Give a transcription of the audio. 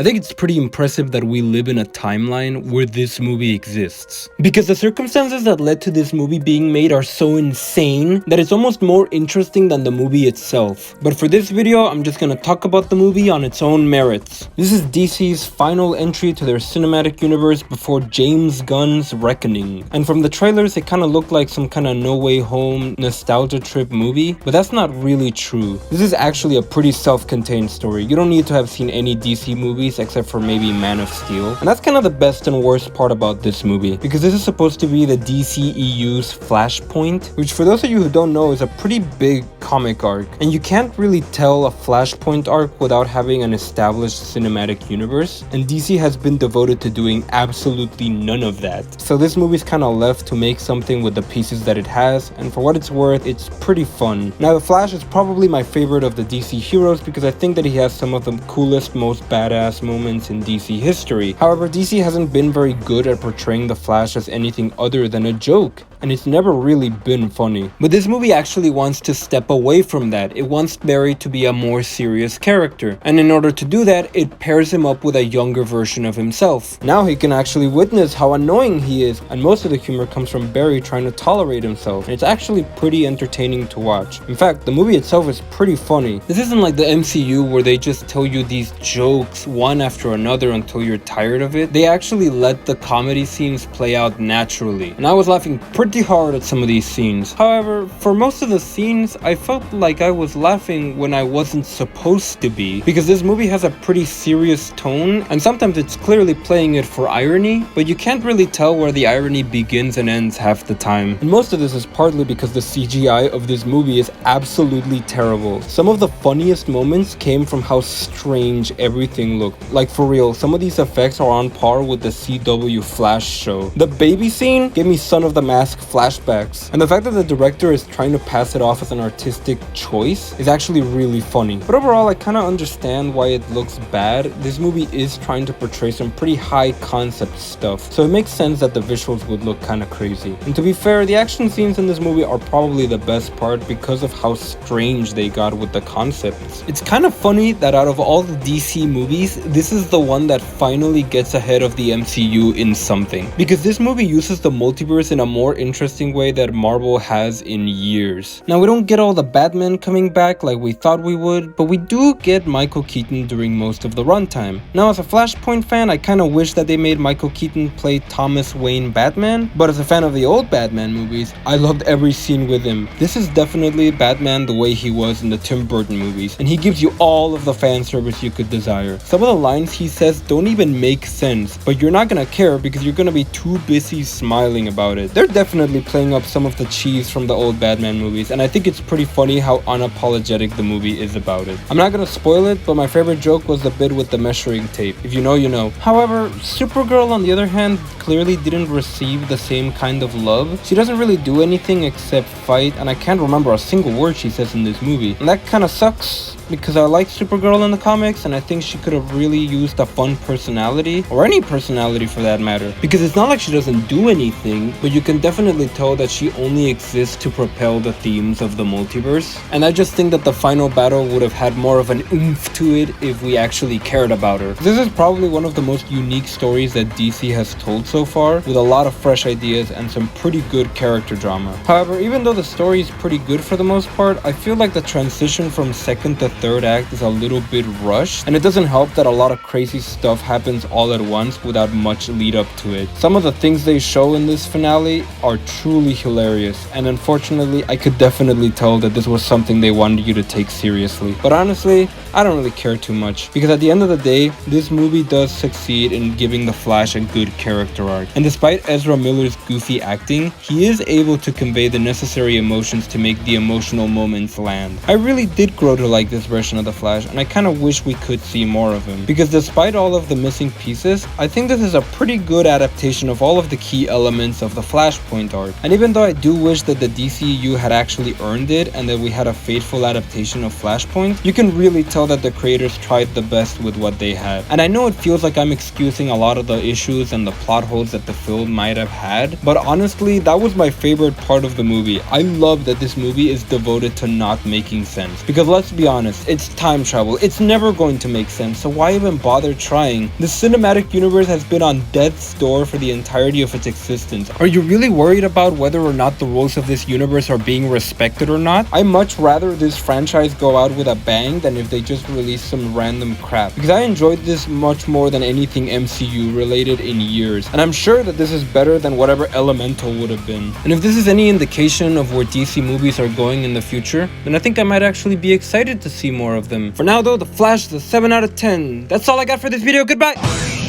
I think it's pretty impressive that we live in a timeline where this movie exists. Because the circumstances that led to this movie being made are so insane that it's almost more interesting than the movie itself. But for this video, I'm just gonna talk about the movie on its own merits. This is DC's final entry to their cinematic universe before James Gunn's Reckoning. And from the trailers, it kinda looked like some kinda No Way Home nostalgia trip movie, but that's not really true. This is actually a pretty self-contained story. You don't need to have seen any DC movies except for maybe Man of Steel. And that's kind of the best and worst part about this movie, because this is supposed to be the DCEU's Flashpoint, which for those of you who don't know is a pretty big comic arc. And you can't really tell a Flashpoint arc without having an established cinematic universe, and DC has been devoted to doing absolutely none of that. So this movie's kind of left to make something with the pieces that it has, and for what it's worth, it's pretty fun. Now the Flash is probably my favorite of the DC heroes because I think that he has some of the coolest, most badass moments in DC history. However, DC hasn't been very good at portraying the Flash as anything other than a joke, and it's never really been funny. But this movie actually wants to step away from that. It wants Barry to be a more serious character, and in order to do that, it pairs him up with a younger version of himself. Now he can actually witness how annoying he is, and most of the humor comes from Barry trying to tolerate himself, and it's actually pretty entertaining to watch. In fact, the movie itself is pretty funny. This isn't like the MCU where they just tell you these jokes one after another until you're tired of it. They actually let the comedy scenes play out naturally, and I was laughing pretty hard at some of these scenes. However, for most of the scenes, I felt like I was laughing when I wasn't supposed to be, because this movie has a pretty serious tone, and sometimes it's clearly playing it for irony, but you can't really tell where the irony begins and ends half the time. And most of this is partly because the CGI of this movie is absolutely terrible. Some of the funniest moments came from how strange everything looked. Like for real, some of these effects are on par with the CW Flash show. The baby scene gave me Son of the Mask flashbacks, and the fact that the director is trying to pass it off as an artistic choice is actually really funny. But overall, I kind of understand why it looks bad. This movie is trying to portray some pretty high concept stuff, so it makes sense that the visuals would look kind of crazy. And to be fair, the action scenes in this movie are probably the best part because of how strange they got with the concepts. It's kind of funny that out of all the DC movies, this is the one that finally gets ahead of the MCU in something, because this movie uses the multiverse in a more interesting way that Marvel has in years. Now, we don't get all the Batman coming back like we thought we would, but we do get Michael Keaton during most of the runtime. Now, as a Flashpoint fan, I kind of wish that they made Michael Keaton play Thomas Wayne Batman, but as a fan of the old Batman movies, I loved every scene with him. This is definitely Batman the way he was in the Tim Burton movies, and he gives you all of the fan service you could desire. Some of the lines he says don't even make sense, but you're not gonna care because you're gonna be too busy smiling about it. They're definitely playing up some of the cheese from the old Batman movies, and I think it's pretty funny how unapologetic the movie is about it. I'm not gonna spoil it, but my favorite joke was the bit with the measuring tape. If you know, you know. However, Supergirl, on the other hand, clearly didn't receive the same kind of love. She doesn't really do anything except fight, and I can't remember a single word she says in this movie. And that kind of sucks, because I like Supergirl in the comics, and I think she could have really used a fun personality, or any personality for that matter, because it's not like she doesn't do anything, but you can definitely tell that she only exists to propel the themes of the multiverse. And I just think that the final battle would have had more of an oomph to it if we actually cared about her. This is probably one of the most unique stories that DC has told so far, with a lot of fresh ideas and some pretty good character drama. However, even though the story is pretty good for the most part, I feel like the transition from second to third act is a little bit rushed, and it doesn't help that a lot of crazy stuff happens all at once without much lead up to it. Some of the things they show in this finale are truly hilarious, and unfortunately I could definitely tell that this was something they wanted you to take seriously. But honestly, I don't really care too much, because at the end of the day, this movie does succeed in giving the Flash a good character arc, and despite Ezra Miller's goofy acting, he is able to convey the necessary emotions to make the emotional moments land. I really did grow to like this version of the Flash, and I kind of wish we could see more of him, because despite all of the missing pieces, I think this is a pretty good adaptation of all of the key elements of the Flashpoint arc. And even though I do wish that the DCU had actually earned it and that we had a faithful adaptation of Flashpoint, you can really tell tell that the creators tried the best with what they had. And I know it feels like I'm excusing a lot of the issues and the plot holes that the film might have had, but honestly, that was my favorite part of the movie. I love that this movie is devoted to not making sense. Because let's be honest, it's time travel. It's never going to make sense, so why even bother trying? The cinematic universe has been on death's door for the entirety of its existence. Are you really worried about whether or not the rules of this universe are being respected or not? I much rather this franchise go out with a bang than if they just release some random crap. Because I enjoyed this much more than anything MCU related in years. And I'm sure that this is better than whatever Elemental would have been. And if this is any indication of where DC movies are going in the future, then I think I might actually be excited to see more of them. For now though, The Flash is a 7 out of 10. That's all I got for this video. Goodbye!